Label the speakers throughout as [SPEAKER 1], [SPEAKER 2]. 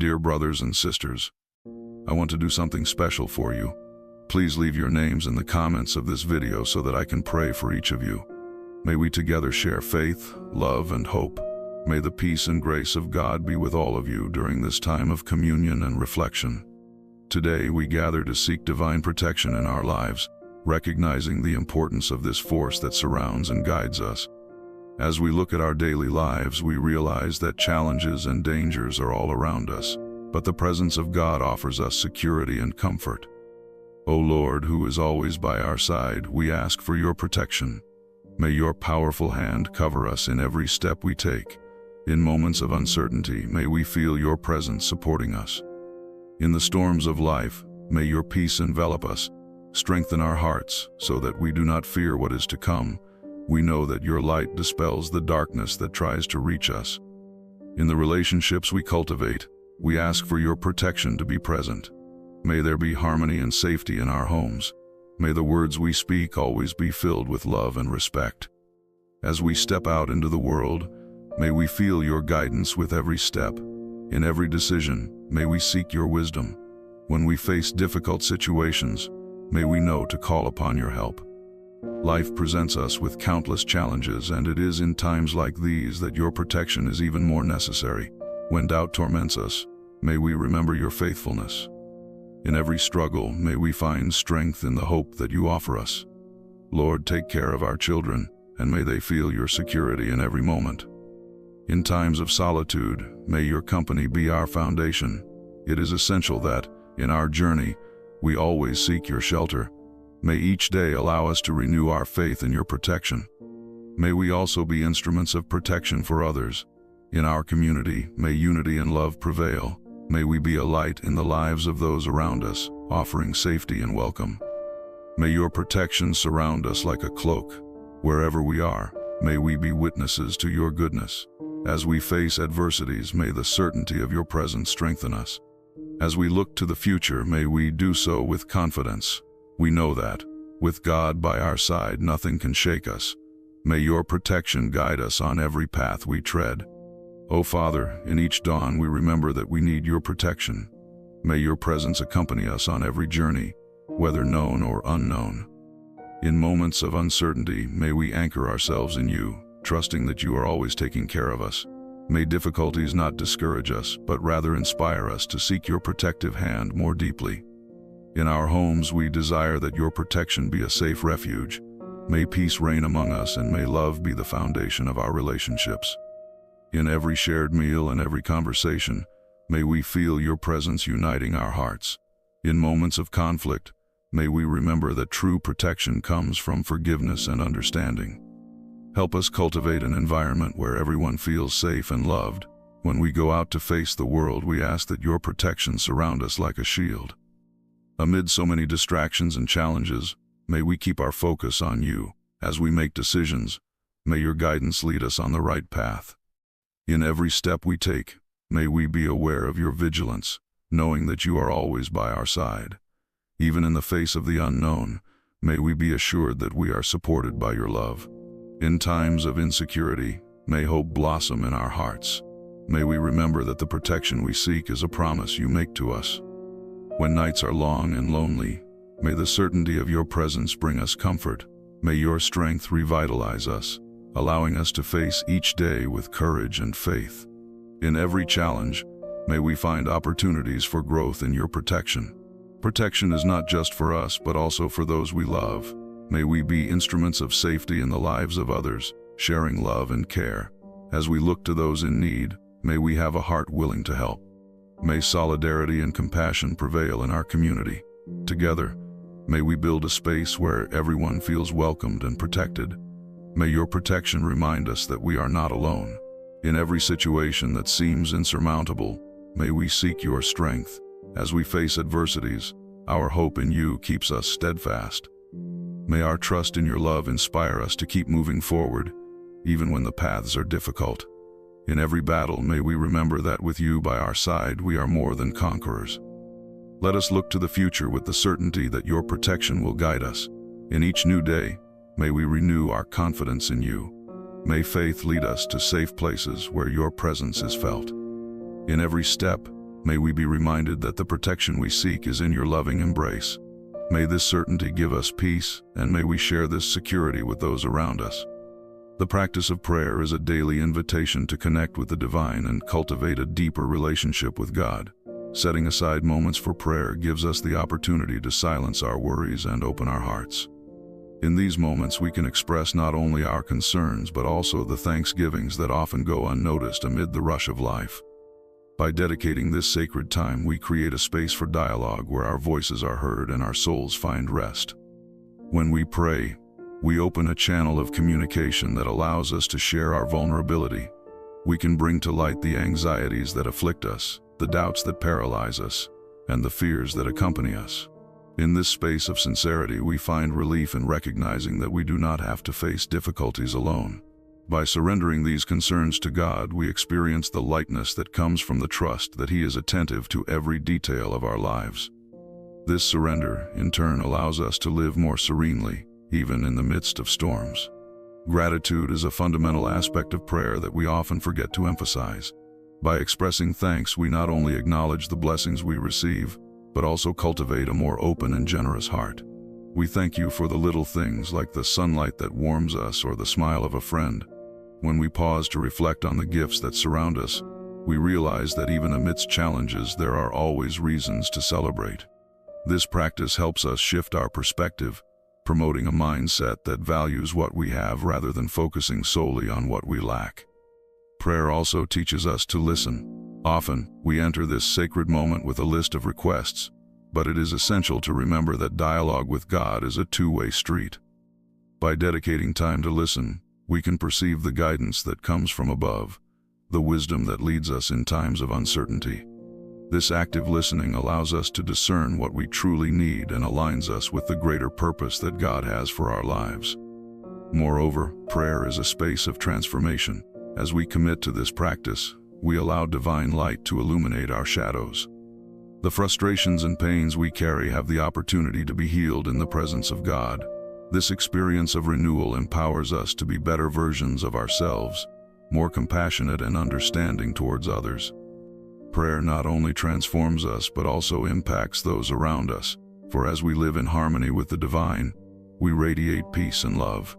[SPEAKER 1] Dear brothers and sisters, I want to do something special for you. Please leave your names in the comments of this video so that I can pray for each of you. May we together share faith, love, and hope. May the peace and grace of God be with all of you during this time of communion and reflection. Today we gather to seek divine protection in our lives, recognizing the importance of this force that surrounds and guides us. As we look at our daily lives, we realize that challenges and dangers are all around us, but the presence of God offers us security and comfort. O Lord, who is always by our side, we ask for your protection. May your powerful hand cover us in every step we take. In moments of uncertainty, may we feel your presence supporting us. In the storms of life, may your peace envelop us, strengthen our hearts so that we do not fear what is to come. We know that your light dispels the darkness that tries to reach us. In the relationships we cultivate, we ask for your protection to be present. May there be harmony and safety in our homes. May the words we speak always be filled with love and respect. As we step out into the world, may we feel your guidance with every step. In every decision, may we seek your wisdom. When we face difficult situations, may we know to call upon your help. Life presents us with countless challenges, and it is in times like these that your protection is even more necessary. When doubt torments us, may we remember your faithfulness. In every struggle, may we find strength in the hope that you offer us. Lord, take care of our children, and may they feel your security in every moment. In times of solitude, may your company be our foundation. It is essential that, in our journey, we always seek your shelter. May each day allow us to renew our faith in your protection. May we also be instruments of protection for others. In our community, may unity and love prevail. May we be a light in the lives of those around us, offering safety and welcome. May your protection surround us like a cloak. Wherever we are, may we be witnesses to your goodness. As we face adversities, may the certainty of your presence strengthen us. As we look to the future, may we do so with confidence. We know that, with God by our side, nothing can shake us. May your protection guide us on every path we tread. O Father, in each dawn we remember that we need your protection. May your presence accompany us on every journey, whether known or unknown. In moments of uncertainty, may we anchor ourselves in you, trusting that you are always taking care of us. May difficulties not discourage us, but rather inspire us to seek your protective hand more deeply. In our homes, we desire that your protection be a safe refuge. May peace reign among us, and may love be the foundation of our relationships. In every shared meal and every conversation, may we feel your presence uniting our hearts. In moments of conflict, may we remember that true protection comes from forgiveness and understanding. Help us cultivate an environment where everyone feels safe and loved. When we go out to face the world, we ask that your protection surround us like a shield. Amid so many distractions and challenges, may we keep our focus on you. As we make decisions, may your guidance lead us on the right path. In every step we take, may we be aware of your vigilance, knowing that you are always by our side. Even in the face of the unknown, may we be assured that we are supported by your love. In times of insecurity, may hope blossom in our hearts. May we remember that the protection we seek is a promise you make to us. When nights are long and lonely, may the certainty of your presence bring us comfort. May your strength revitalize us, allowing us to face each day with courage and faith. In every challenge, may we find opportunities for growth in your protection. Protection is not just for us, but also for those we love. May we be instruments of safety in the lives of others, sharing love and care. As we look to those in need, may we have a heart willing to help. May solidarity and compassion prevail in our community. Together, may we build a space where everyone feels welcomed and protected. May your protection remind us that we are not alone. In every situation that seems insurmountable, may we seek your strength. As we face adversities, our hope in you keeps us steadfast. May our trust in your love inspire us to keep moving forward, even when the paths are difficult. In every battle, may we remember that with you by our side, we are more than conquerors. Let us look to the future with the certainty that your protection will guide us. In each new day, may we renew our confidence in you. May faith lead us to safe places where your presence is felt. In every step, May we be reminded that the protection we seek is in your loving embrace. May this certainty give us peace, and may we share this security with those around us. The practice of prayer is a daily invitation to connect with the divine and cultivate a deeper relationship with God. Setting aside moments for prayer gives us the opportunity to silence our worries and open our hearts. In these moments, we can express not only our concerns but also the thanksgivings that often go unnoticed amid the rush of life. By dedicating this sacred time, we create a space for dialogue where our voices are heard and our souls find rest. When we pray, we open a channel of communication that allows us to share our vulnerability. We can bring to light the anxieties that afflict us, the doubts that paralyze us, and the fears that accompany us. In this space of sincerity, we find relief in recognizing that we do not have to face difficulties alone. By surrendering these concerns to God, we experience the lightness that comes from the trust that He is attentive to every detail of our lives. This surrender, in turn, allows us to live more serenely, even in the midst of storms. Gratitude is a fundamental aspect of prayer that we often forget to emphasize. By expressing thanks, we not only acknowledge the blessings we receive, but also cultivate a more open and generous heart. We thank you for the little things like the sunlight that warms us or the smile of a friend. When we pause to reflect on the gifts that surround us, we realize that even amidst challenges, there are always reasons to celebrate. This practice helps us shift our perspective, promoting a mindset that values what we have rather than focusing solely on what we lack. Prayer also teaches us to listen. Often, we enter this sacred moment with a list of requests, but it is essential to remember that dialogue with God is a two-way street. By dedicating time to listen, we can perceive the guidance that comes from above, the wisdom that leads us in times of uncertainty. This active listening allows us to discern what we truly need and aligns us with the greater purpose that God has for our lives. Moreover, prayer is a space of transformation. As we commit to this practice, we allow divine light to illuminate our shadows. The frustrations and pains we carry have the opportunity to be healed in the presence of God. This experience of renewal empowers us to be better versions of ourselves, more compassionate and understanding towards others. Prayer not only transforms us but also impacts those around us, for as we live in harmony with the divine, we radiate peace and love.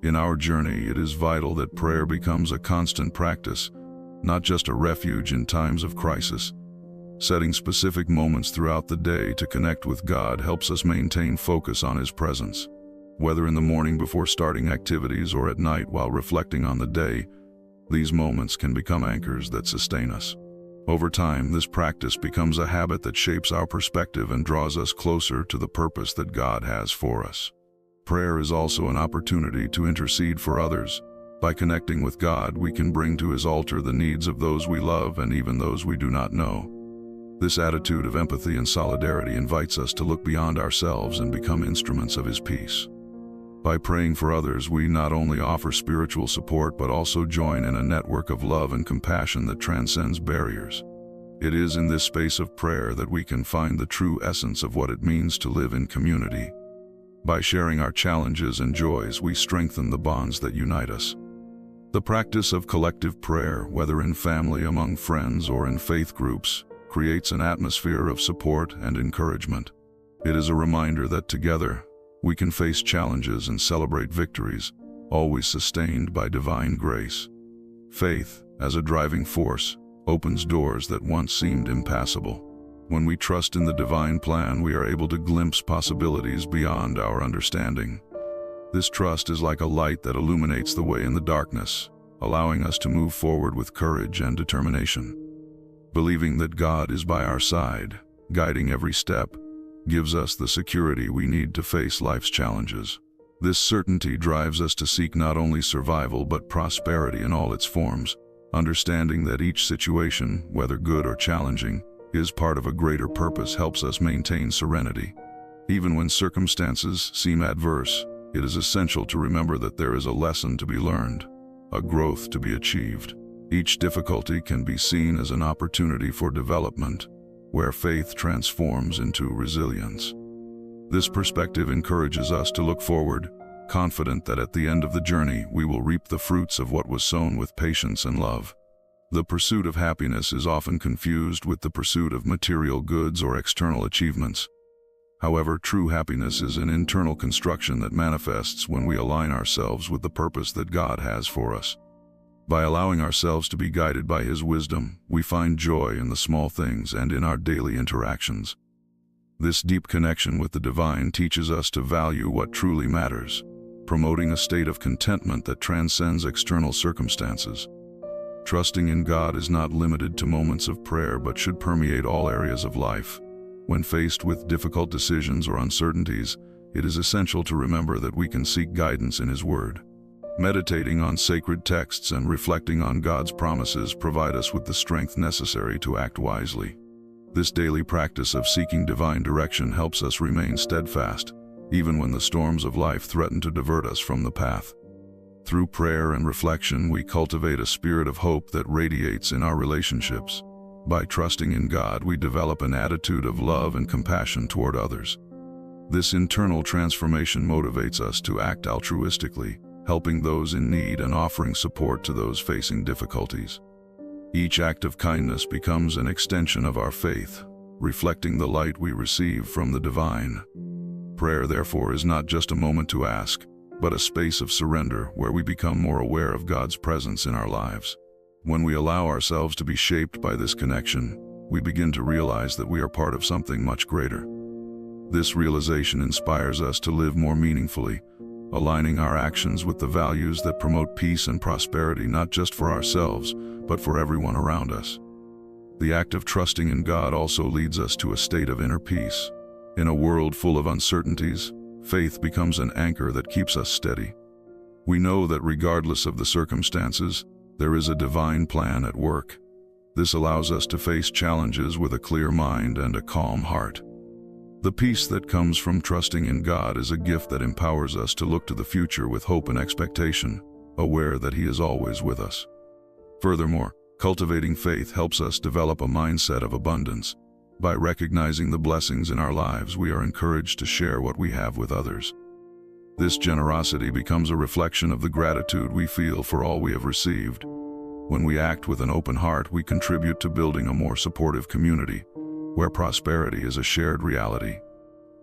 [SPEAKER 1] In our journey, it is vital that prayer becomes a constant practice, not just a refuge in times of crisis. Setting specific moments throughout the day to connect with God helps us maintain focus on His presence. Whether in the morning before starting activities or at night while reflecting on the day, these moments can become anchors that sustain us. Over time, this practice becomes a habit that shapes our perspective and draws us closer to the purpose that God has for us. Prayer is also an opportunity to intercede for others. By connecting with God, we can bring to His altar the needs of those we love and even those we do not know. This attitude of empathy and solidarity invites us to look beyond ourselves and become instruments of His peace. By praying for others, we not only offer spiritual support but also join in a network of love and compassion that transcends barriers. It is in this space of prayer that we can find the true essence of what it means to live in community. By sharing our challenges and joys, we strengthen the bonds that unite us. The practice of collective prayer, whether in family, among friends, or in faith groups, creates an atmosphere of support and encouragement. It is a reminder that together, we can face challenges and celebrate victories, always sustained by divine grace. Faith, as a driving force, opens doors that once seemed impassable. When we trust in the divine plan, we are able to glimpse possibilities beyond our understanding. This trust is like a light that illuminates the way in the darkness, allowing us to move forward with courage and determination. Believing that God is by our side, guiding every step, gives us the security we need to face life's challenges. This certainty drives us to seek not only survival but prosperity in all its forms, understanding that each situation, whether good or challenging, is part of a greater purpose helps us maintain serenity. Even when circumstances seem adverse, it is essential to remember that there is a lesson to be learned, a growth to be achieved. Each difficulty can be seen as an opportunity for development, where faith transforms into resilience. This perspective encourages us to look forward, confident that at the end of the journey we will reap the fruits of what was sown with patience and love. The pursuit of happiness is often confused with the pursuit of material goods or external achievements. However, true happiness is an internal construction that manifests when we align ourselves with the purpose that God has for us. By allowing ourselves to be guided by His wisdom, we find joy in the small things and in our daily interactions. This deep connection with the divine teaches us to value what truly matters, promoting a state of contentment that transcends external circumstances. Trusting in God is not limited to moments of prayer but should permeate all areas of life. When faced with difficult decisions or uncertainties, it is essential to remember that we can seek guidance in His Word. Meditating on sacred texts and reflecting on God's promises provide us with the strength necessary to act wisely. This daily practice of seeking divine direction helps us remain steadfast, even when the storms of life threaten to divert us from the path. Through prayer and reflection, we cultivate a spirit of hope that radiates in our relationships. By trusting in God, we develop an attitude of love and compassion toward others. This internal transformation motivates us to act altruistically, helping those in need and offering support to those facing difficulties. Each act of kindness becomes an extension of our faith, reflecting the light we receive from the divine. Prayer, therefore, is not just a moment to ask, but a space of surrender where we become more aware of God's presence in our lives. When we allow ourselves to be shaped by this connection, we begin to realize that we are part of something much greater. This realization inspires us to live more meaningfully, aligning our actions with the values that promote peace and prosperity not just for ourselves, but for everyone around us. The act of trusting in God also leads us to a state of inner peace. In a world full of uncertainties, faith becomes an anchor that keeps us steady. We know that regardless of the circumstances, there is a divine plan at work. This allows us to face challenges with a clear mind and a calm heart. The peace that comes from trusting in God is a gift that empowers us to look to the future with hope and expectation, aware that He is always with us. Furthermore, cultivating faith helps us develop a mindset of abundance. By recognizing the blessings in our lives, we are encouraged to share what we have with others. This generosity becomes a reflection of the gratitude we feel for all we have received. When we act with an open heart, we contribute to building a more supportive community, where prosperity is a shared reality.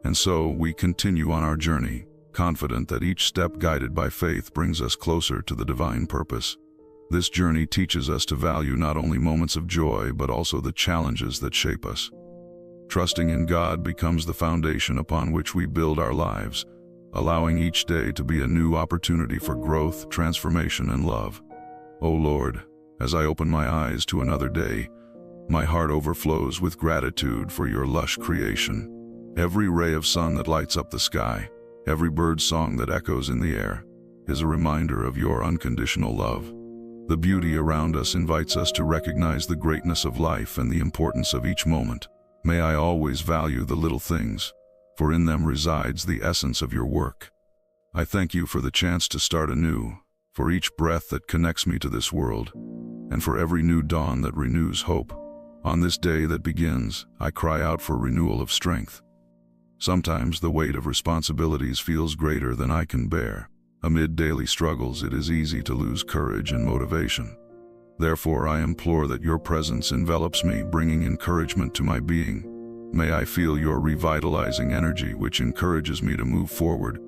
[SPEAKER 1] And so, we continue on our journey, confident that each step guided by faith brings us closer to the divine purpose. This journey teaches us to value not only moments of joy, but also the challenges that shape us. Trusting in God becomes the foundation upon which we build our lives, allowing each day to be a new opportunity for growth, transformation, and love. O Lord, as I open my eyes to another day, my heart overflows with gratitude for your lush creation. Every ray of sun that lights up the sky, every bird's song that echoes in the air, is a reminder of your unconditional love. The beauty around us invites us to recognize the greatness of life and the importance of each moment. May I always value the little things, for in them resides the essence of your work. I thank you for the chance to start anew, for each breath that connects me to this world, and for every new dawn that renews hope. On this day that begins, I cry out for renewal of strength. Sometimes the weight of responsibilities feels greater than I can bear. Amid daily struggles, it is easy to lose courage and motivation. Therefore, I implore that your presence envelops me, bringing encouragement to my being. May I feel your revitalizing energy, which encourages me to move forward,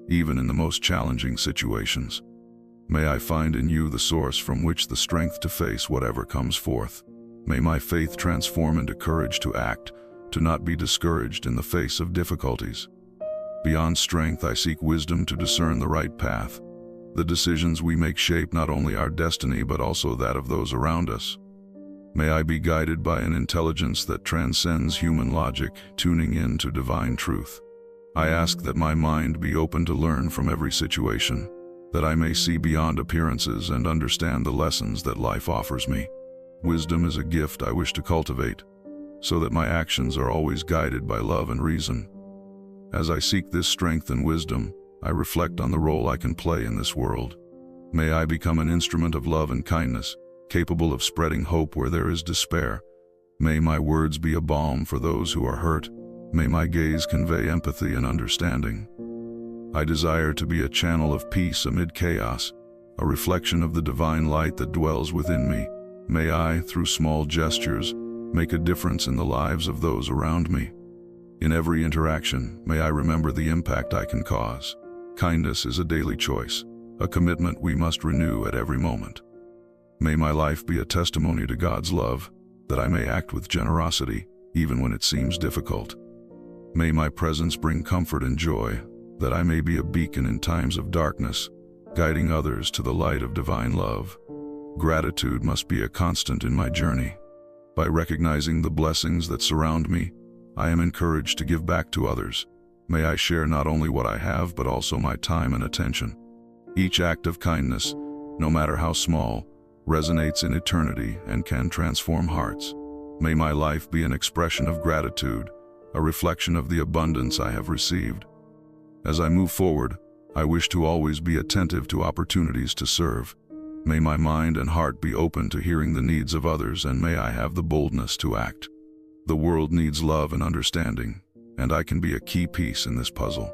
[SPEAKER 1] even in the most challenging situations. May I find in you the source from which the strength to face whatever comes forth. May my faith transform into courage to act, to not be discouraged in the face of difficulties. Beyond strength, I seek wisdom to discern the right path. The decisions we make shape not only our destiny but also that of those around us. May I be guided by an intelligence that transcends human logic, tuning in to divine truth. I ask that my mind be open to learn from every situation, that I may see beyond appearances and understand the lessons that life offers me. Wisdom is a gift I wish to cultivate, so that my actions are always guided by love and reason. As I seek this strength and wisdom, I reflect on the role I can play in this world. May I become an instrument of love and kindness, capable of spreading hope where there is despair. May my words be a balm for those who are hurt. May my gaze convey empathy and understanding. I desire to be a channel of peace amid chaos, a reflection of the divine light that dwells within me. May I, through small gestures, make a difference in the lives of those around me. In every interaction, may I remember the impact I can cause. Kindness is a daily choice, a commitment we must renew at every moment. May my life be a testimony to God's love, that I may act with generosity, even when it seems difficult. May my presence bring comfort and joy, that I may be a beacon in times of darkness, guiding others to the light of divine love. Gratitude must be a constant in my journey. By recognizing the blessings that surround me, I am encouraged to give back to others. May I share not only what I have, but also my time and attention. Each act of kindness, no matter how small, resonates in eternity and can transform hearts. May my life be an expression of gratitude, a reflection of the abundance I have received. As I move forward, I wish to always be attentive to opportunities to serve. May my mind and heart be open to hearing the needs of others, and may I have the boldness to act. The world needs love and understanding, and I can be a key piece in this puzzle.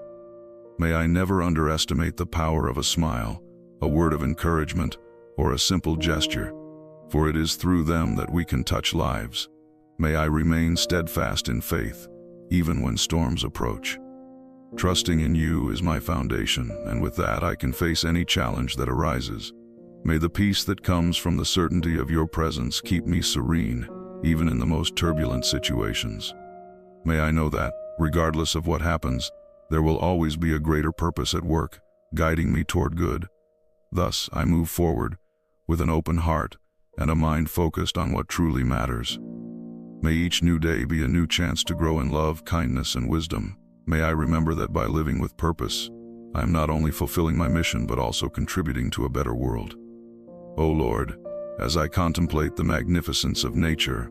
[SPEAKER 1] May I never underestimate the power of a smile, a word of encouragement, or a simple gesture, for it is through them that we can touch lives. May I remain steadfast in faith, even when storms approach. Trusting in you is my foundation, and with that I can face any challenge that arises. May the peace that comes from the certainty of your presence keep me serene, even in the most turbulent situations. May I know that, regardless of what happens, there will always be a greater purpose at work, guiding me toward good. Thus, I move forward, with an open heart and a mind focused on what truly matters. May each new day be a new chance to grow in love, kindness, and wisdom. May I remember that by living with purpose, I am not only fulfilling my mission but also contributing to a better world. O Lord, as I contemplate the magnificence of nature,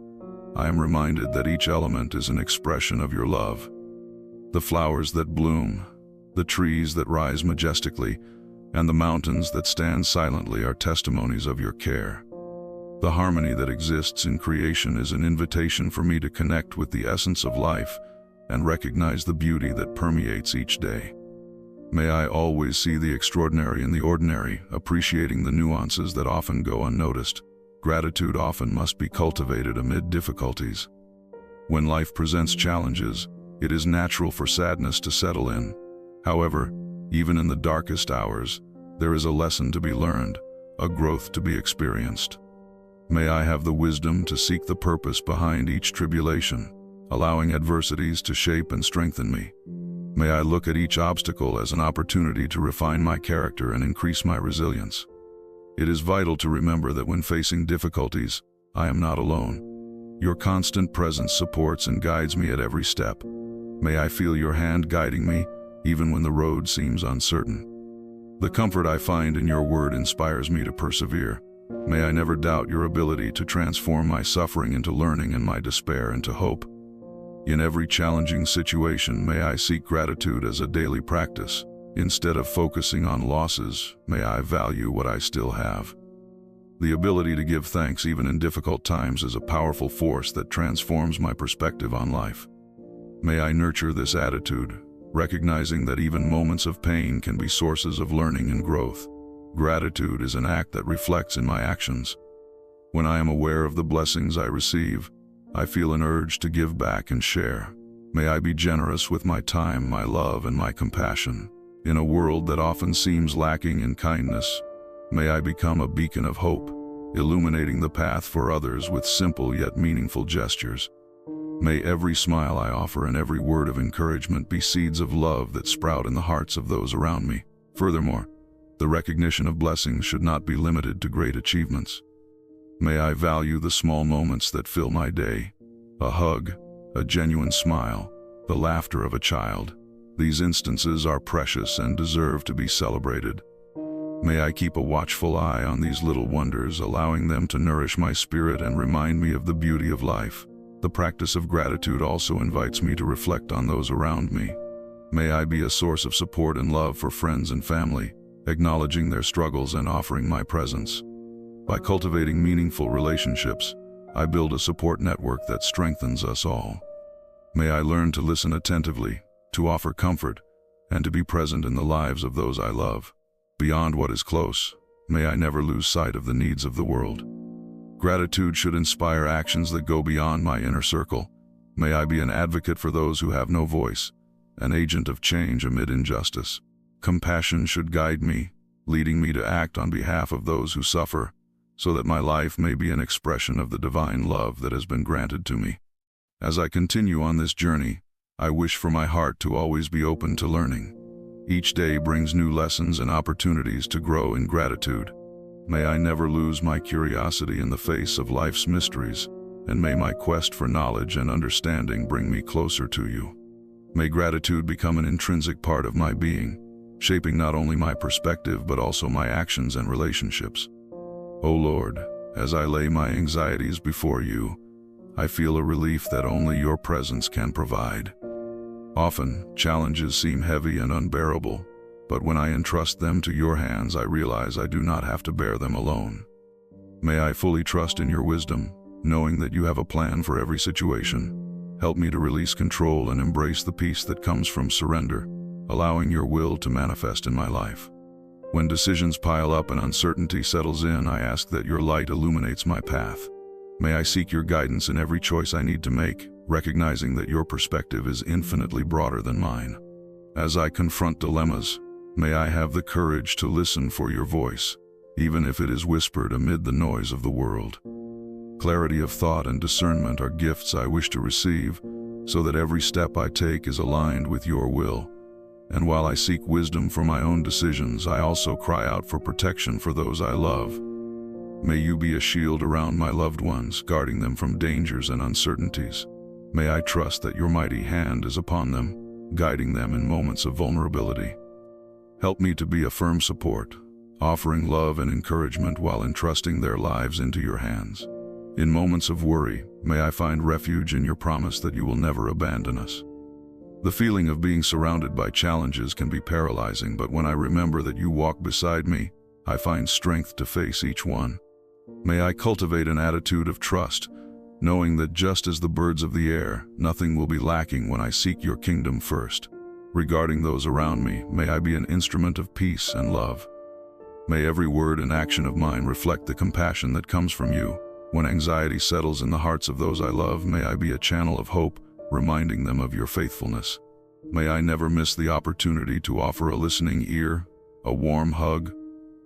[SPEAKER 1] I am reminded that each element is an expression of your love. The flowers that bloom, the trees that rise majestically, and the mountains that stand silently are testimonies of your care. The harmony that exists in creation is an invitation for me to connect with the essence of life and recognize the beauty that permeates each day. May I always see the extraordinary in the ordinary, appreciating the nuances that often go unnoticed. Gratitude often must be cultivated amid difficulties. When life presents challenges, it is natural for sadness to settle in. However, even in the darkest hours, there is a lesson to be learned, a growth to be experienced. May I have the wisdom to seek the purpose behind each tribulation, allowing adversities to shape and strengthen me. May I look at each obstacle as an opportunity to refine my character and increase my resilience. It is vital to remember that when facing difficulties, I am not alone. Your constant presence supports and guides me at every step. May I feel your hand guiding me, even when the road seems uncertain. The comfort I find in your word inspires me to persevere. May I never doubt your ability to transform my suffering into learning and my despair into hope. In every challenging situation, may I seek gratitude as a daily practice. Instead of focusing on losses, may I value what I still have. The ability to give thanks even in difficult times is a powerful force that transforms my perspective on life. May I nurture this attitude, recognizing that even moments of pain can be sources of learning and growth. Gratitude is an act that reflects in my actions. When I am aware of the blessings I receive, I feel an urge to give back and share. May I be generous with my time, my love, and my compassion. In a world that often seems lacking in kindness, may I become a beacon of hope, illuminating the path for others with simple yet meaningful gestures. May every smile I offer and every word of encouragement be seeds of love that sprout in the hearts of those around me. Furthermore, the recognition of blessings should not be limited to great achievements. May I value the small moments that fill my day. A hug, a genuine smile, the laughter of a child. These instances are precious and deserve to be celebrated. May I keep a watchful eye on these little wonders, allowing them to nourish my spirit and remind me of the beauty of life. The practice of gratitude also invites me to reflect on those around me. May I be a source of support and love for friends and family, acknowledging their struggles and offering my presence. By cultivating meaningful relationships, I build a support network that strengthens us all. May I learn to listen attentively, to offer comfort, and to be present in the lives of those I love. Beyond what is close, may I never lose sight of the needs of the world. Gratitude should inspire actions that go beyond my inner circle. May I be an advocate for those who have no voice, an agent of change amid injustice. Compassion should guide me, leading me to act on behalf of those who suffer, so that my life may be an expression of the divine love that has been granted to me. As I continue on this journey, I wish for my heart to always be open to learning. Each day brings new lessons and opportunities to grow in gratitude. May I never lose my curiosity in the face of life's mysteries, and may my quest for knowledge and understanding bring me closer to you. May gratitude become an intrinsic part of my being, shaping not only my perspective but also my actions and relationships. O Lord, as I lay my anxieties before you, I feel a relief that only your presence can provide. Often, challenges seem heavy and unbearable, but when I entrust them to your hands, I realize I do not have to bear them alone. May I fully trust in your wisdom, knowing that you have a plan for every situation. Help me to release control and embrace the peace that comes from surrender, allowing your will to manifest in my life. When decisions pile up and uncertainty settles in, I ask that your light illuminates my path. May I seek your guidance in every choice I need to make, recognizing that your perspective is infinitely broader than mine. As I confront dilemmas, may I have the courage to listen for your voice, even if it is whispered amid the noise of the world. Clarity of thought and discernment are gifts I wish to receive, so that every step I take is aligned with your will. And while I seek wisdom for my own decisions, I also cry out for protection for those I love. May you be a shield around my loved ones, guarding them from dangers and uncertainties. May I trust that your mighty hand is upon them, guiding them in moments of vulnerability. Help me to be a firm support, offering love and encouragement while entrusting their lives into your hands. In moments of worry, may I find refuge in your promise that you will never abandon us. The feeling of being surrounded by challenges can be paralyzing, but when I remember that you walk beside me, I find strength to face each one. May I cultivate an attitude of trust, knowing that just as the birds of the air, nothing will be lacking when I seek your kingdom first. Regarding those around me, may I be an instrument of peace and love. May every word and action of mine reflect the compassion that comes from you. When anxiety settles in the hearts of those I love, may I be a channel of hope, reminding them of your faithfulness. May I never miss the opportunity to offer a listening ear, a warm hug,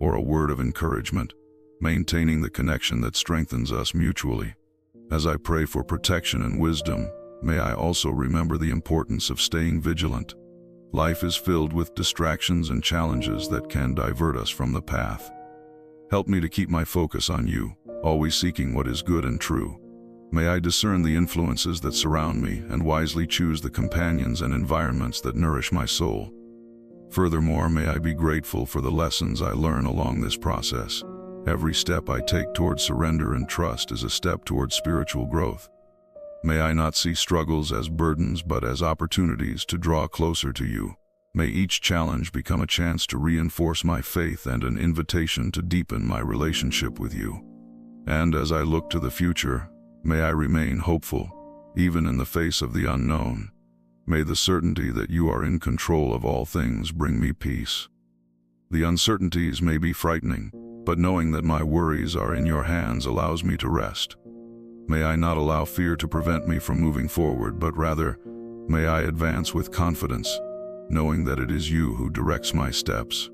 [SPEAKER 1] or a word of encouragement, maintaining the connection that strengthens us mutually. As I pray for protection and wisdom, may I also remember the importance of staying vigilant. Life is filled with distractions and challenges that can divert us from the path. Help me to keep my focus on you, always seeking what is good and true. May I discern the influences that surround me and wisely choose the companions and environments that nourish my soul. Furthermore, may I be grateful for the lessons I learn along this process. Every step I take towards surrender and trust is a step towards spiritual growth. May I not see struggles as burdens but as opportunities to draw closer to you. May each challenge become a chance to reinforce my faith and an invitation to deepen my relationship with you. And as I look to the future, may I remain hopeful, even in the face of the unknown. May the certainty that you are in control of all things bring me peace. The uncertainties may be frightening, but knowing that my worries are in your hands allows me to rest. May I not allow fear to prevent me from moving forward, but rather, may I advance with confidence, knowing that it is you who directs my steps.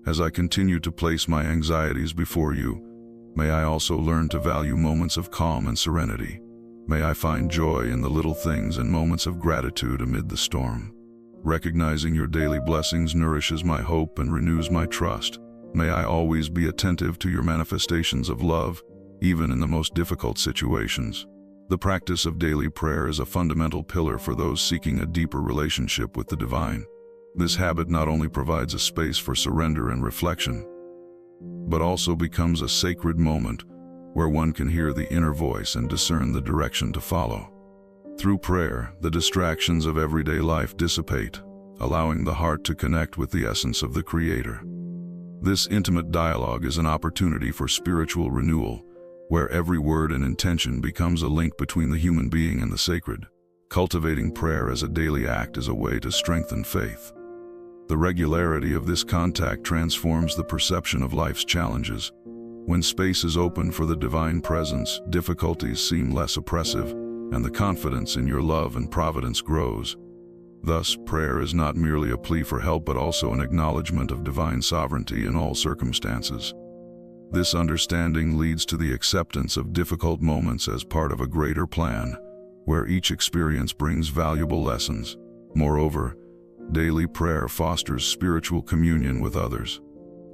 [SPEAKER 1] As I continue to place my anxieties before you, may I also learn to value moments of calm and serenity. May I find joy in the little things and moments of gratitude amid the storm. Recognizing your daily blessings nourishes my hope and renews my trust. May I always be attentive to your manifestations of love, even in the most difficult situations. The practice of daily prayer is a fundamental pillar for those seeking a deeper relationship with the divine. This habit not only provides a space for surrender and reflection, but also becomes a sacred moment where one can hear the inner voice and discern the direction to follow. Through prayer, the distractions of everyday life dissipate, allowing the heart to connect with the essence of the Creator. This intimate dialogue is an opportunity for spiritual renewal, where every word and intention becomes a link between the human being and the sacred. Cultivating prayer as a daily act is a way to strengthen faith. The regularity of this contact transforms the perception of life's challenges, When space is open for the divine presence, difficulties seem less oppressive, and the confidence in your love and providence grows. Thus, prayer is not merely a plea for help but also an acknowledgement of divine sovereignty in all circumstances. This understanding leads to the acceptance of difficult moments as part of a greater plan, where each experience brings valuable lessons. Moreover, daily prayer fosters spiritual communion with others.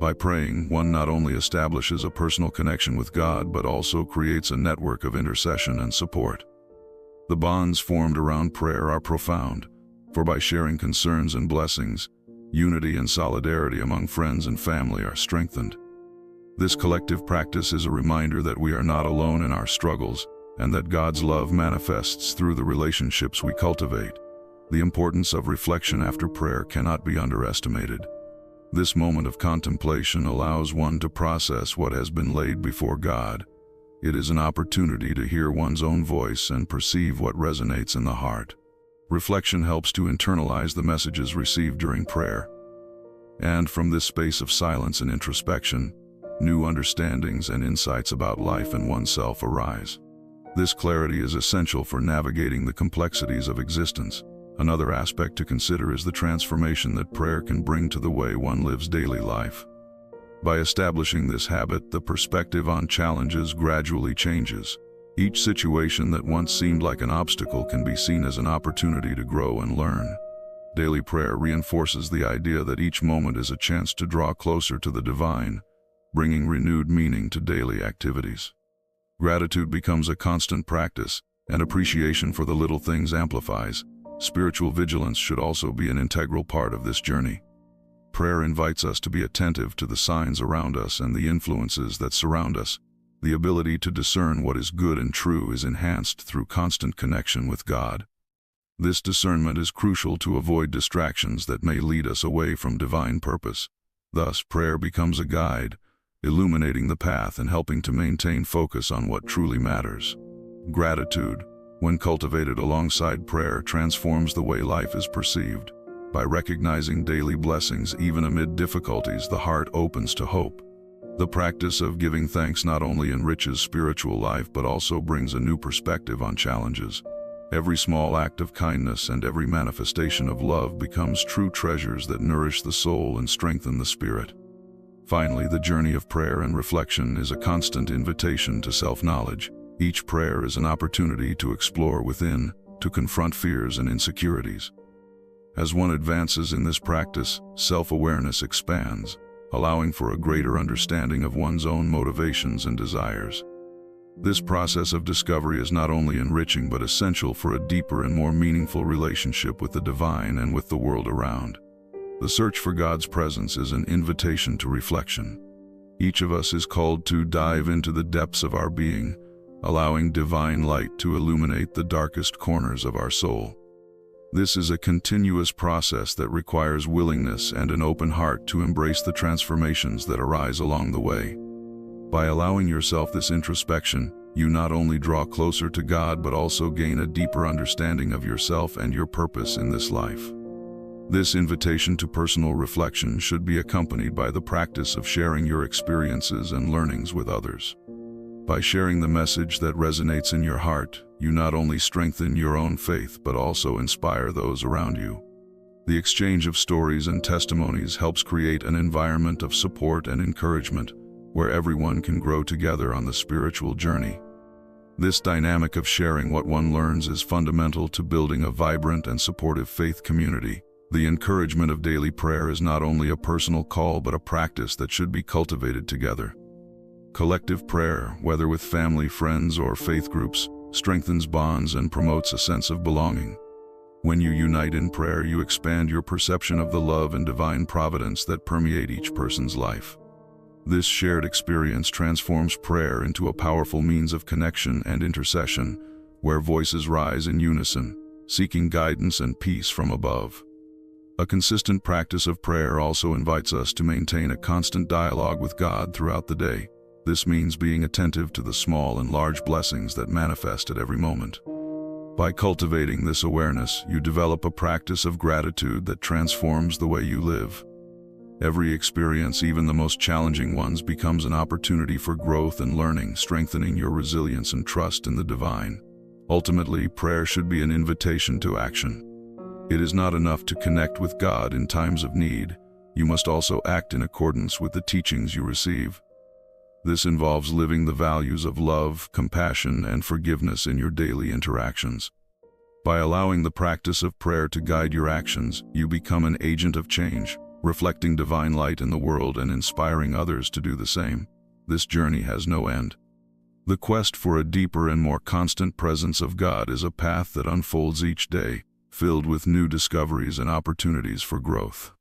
[SPEAKER 1] By praying, one not only establishes a personal connection with God but also creates a network of intercession and support. The bonds formed around prayer are profound, for by sharing concerns and blessings, unity and solidarity among friends and family are strengthened. This collective practice is a reminder that we are not alone in our struggles, and that God's love manifests through the relationships we cultivate. The importance of reflection after prayer cannot be underestimated. This moment of contemplation allows one to process what has been laid before God. It is an opportunity to hear one's own voice and perceive what resonates in the heart. Reflection helps to internalize the messages received during prayer. And from this space of silence and introspection, new understandings and insights about life and oneself arise. This clarity is essential for navigating the complexities of existence. Another aspect to consider is the transformation that prayer can bring to the way one lives daily life. By establishing this habit, the perspective on challenges gradually changes. Each situation that once seemed like an obstacle can be seen as an opportunity to grow and learn. Daily prayer reinforces the idea that each moment is a chance to draw closer to the divine, bringing renewed meaning to daily activities. Gratitude becomes a constant practice, and appreciation for the little things amplifies. Spiritual vigilance should also be an integral part of this journey. Prayer invites us to be attentive to the signs around us and the influences that surround us. The ability to discern what is good and true is enhanced through constant connection with God. This discernment is crucial to avoid distractions that may lead us away from divine purpose. Thus, prayer becomes a guide, illuminating the path and helping to maintain focus on what truly matters. Gratitude, when cultivated alongside prayer, transforms the way life is perceived. By recognizing daily blessings even amid difficulties, the heart opens to hope. The practice of giving thanks not only enriches spiritual life but also brings a new perspective on challenges. Every small act of kindness and every manifestation of love becomes true treasures that nourish the soul and strengthen the spirit. Finally, the journey of prayer and reflection is a constant invitation to self-knowledge. Each prayer is an opportunity to explore within, to confront fears and insecurities. As one advances in this practice, self-awareness expands, allowing for a greater understanding of one's own motivations and desires. This process of discovery is not only enriching but essential for a deeper and more meaningful relationship with the divine and with the world around. The search for God's presence is an invitation to reflection. Each of us is called to dive into the depths of our being, allowing divine light to illuminate the darkest corners of our soul. This is a continuous process that requires willingness and an open heart to embrace the transformations that arise along the way. By allowing yourself this introspection, you not only draw closer to God but also gain a deeper understanding of yourself and your purpose in this life. This invitation to personal reflection should be accompanied by the practice of sharing your experiences and learnings with others. By sharing the message that resonates in your heart, you not only strengthen your own faith but also inspire those around you. The exchange of stories and testimonies helps create an environment of support and encouragement, where everyone can grow together on the spiritual journey. This dynamic of sharing what one learns is fundamental to building a vibrant and supportive faith community. The encouragement of daily prayer is not only a personal call but a practice that should be cultivated together. Collective prayer, whether with family, friends, or faith groups, strengthens bonds and promotes a sense of belonging. When you unite in prayer, you expand your perception of the love and divine providence that permeate each person's life. This shared experience transforms prayer into a powerful means of connection and intercession, where voices rise in unison, seeking guidance and peace from above. A consistent practice of prayer also invites us to maintain a constant dialogue with God throughout the day. This means being attentive to the small and large blessings that manifest at every moment. By cultivating this awareness, you develop a practice of gratitude that transforms the way you live. Every experience, even the most challenging ones, becomes an opportunity for growth and learning, strengthening your resilience and trust in the divine. Ultimately, prayer should be an invitation to action. It is not enough to connect with God in times of need. You must also act in accordance with the teachings you receive. This involves living the values of love, compassion, and forgiveness in your daily interactions. By allowing the practice of prayer to guide your actions, you become an agent of change, reflecting divine light in the world and inspiring others to do the same. This journey has no end. The quest for a deeper and more constant presence of God is a path that unfolds each day, filled with new discoveries and opportunities for growth.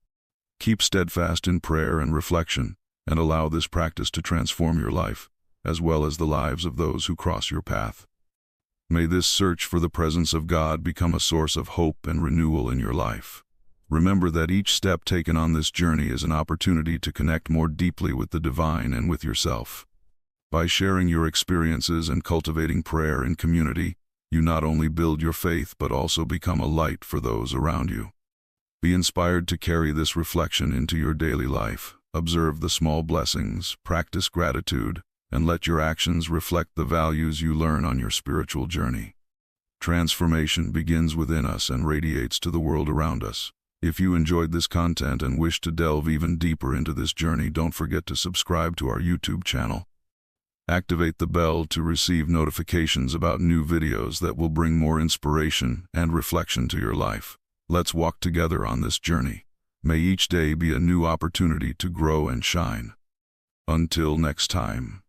[SPEAKER 1] Keep steadfast in prayer and reflection, and allow this practice to transform your life, as well as the lives of those who cross your path. May this search for the presence of God become a source of hope and renewal in your life. Remember that each step taken on this journey is an opportunity to connect more deeply with the divine and with yourself. By sharing your experiences and cultivating prayer in community, you not only build your faith but also become a light for those around you. Be inspired to carry this reflection into your daily life. Observe the small blessings, practice gratitude, and let your actions reflect the values you learn on your spiritual journey. Transformation begins within us and radiates to the world around us. If you enjoyed this content and wish to delve even deeper into this journey, don't forget to subscribe to our YouTube channel. Activate the bell to receive notifications about new videos that will bring more inspiration and reflection to your life. Let's walk together on this journey. May each day be a new opportunity to grow and shine. Until next time.